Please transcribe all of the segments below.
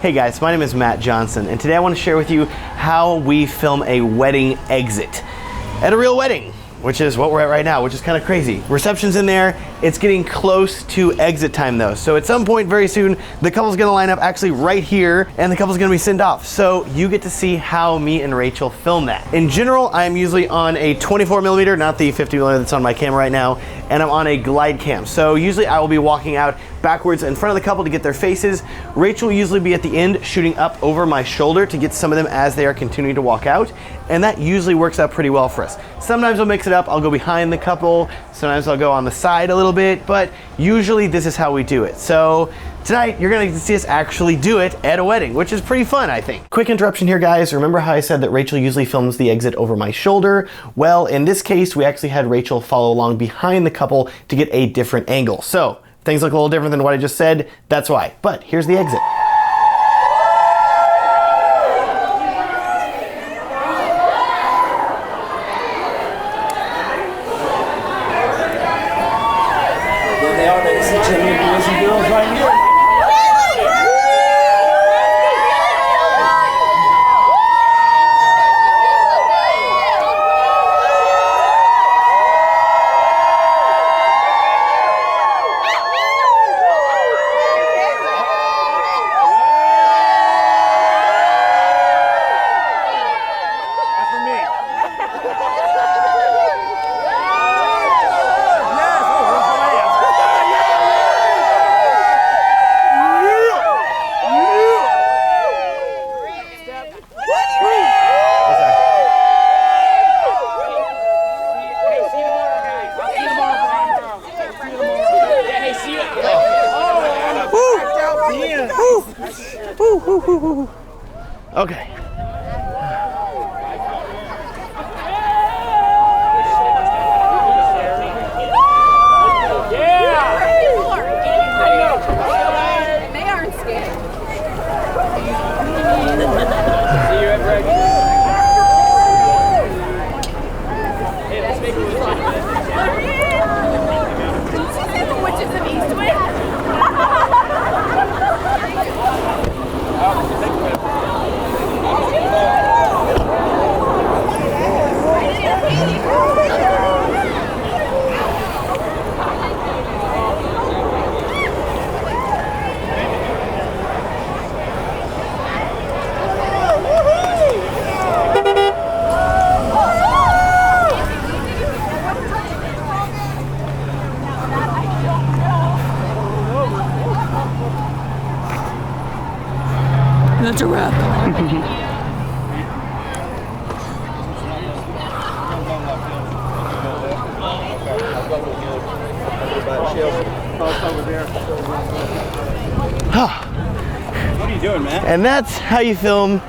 Hey guys, my name is Matt Johnson, and today I want to share with you how we film a wedding exit at a real wedding, which is what we're at right now, which is kind of crazy. Reception's in there. It's getting close to exit time though. So at some point very soon, the couple's gonna line up actually right here and the couple's gonna be sent off. So you get to see how me and Rachel film that. In general, I'm usually on a 24mm, not the 50mm that's on my camera right now, and I'm on a glide cam. So usually I will be walking out backwards in front of the couple to get their faces. Rachel will usually be at the end shooting up over my shoulder to get some of them as they are continuing to walk out. And that usually works out pretty well for us. Sometimes I'll mix it up. I'll go behind the couple. Sometimes I'll go on the side a little bit, but usually this is how we do it. So tonight you're gonna get to see us actually do it at a wedding, which is pretty fun, I think. Quick interruption here, guys. Remember how I said that Rachel usually films the exit over my shoulder? Well, in this case, we actually had Rachel follow along behind the couple to get a different angle. So things look a little different than what I just said. That's why. But here's the exit. There they are, ladies and gentlemen, boys and girls, right here. Okay. They aren't scared. See you at breakfast. Hey, let's make it The witches of Eastwick. That's a wrap. What are you doing, man? And that's how you film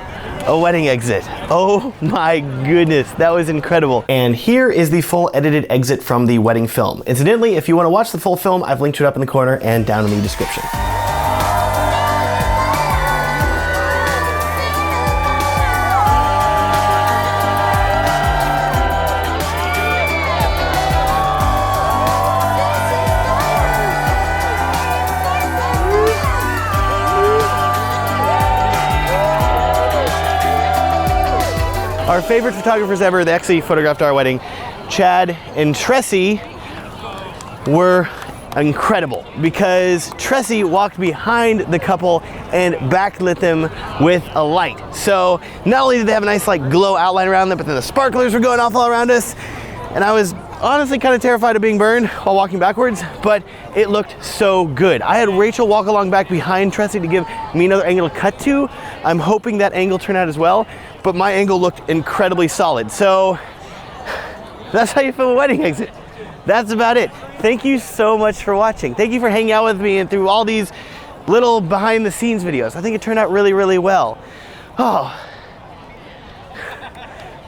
a wedding exit. Oh my goodness, that was incredible. And here is the full edited exit from the wedding film. Incidentally, if you want to watch the full film, I've linked it up in the corner and down in the description. Our favorite photographers ever, they actually photographed our wedding. Chad and Tressie were incredible because Tressie walked behind the couple and backlit them with a light. So not only did they have a nice like glow outline around them, but then the sparklers were going off all around us. And I was honestly kind of terrified of being burned while walking backwards, but it looked so good. I had Rachel walk along back behind Tressie to give me another angle to cut to. I'm hoping that angle turned out as well, but my angle looked incredibly solid. So that's how you film a wedding exit. That's about it. Thank you so much for watching. Thank you for hanging out with me and through all these little behind the scenes videos. I think it turned out really, really well. Oh,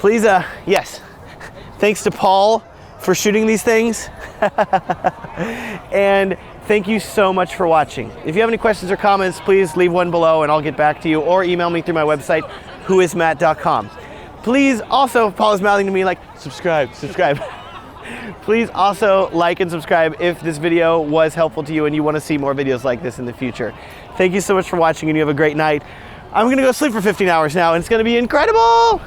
please, yes. Thanks to Paul for shooting these things. And thank you so much for watching. If you have any questions or comments, please leave one below and I'll get back to you, or email me through my website, WhoisMatt.com. Please also, Paul is mouthing to me like, subscribe. Please also like and subscribe if this video was helpful to you and you want to see more videos like this in the future. Thank you so much for watching and you have a great night. I'm gonna go sleep for 15 hours now and it's gonna be incredible.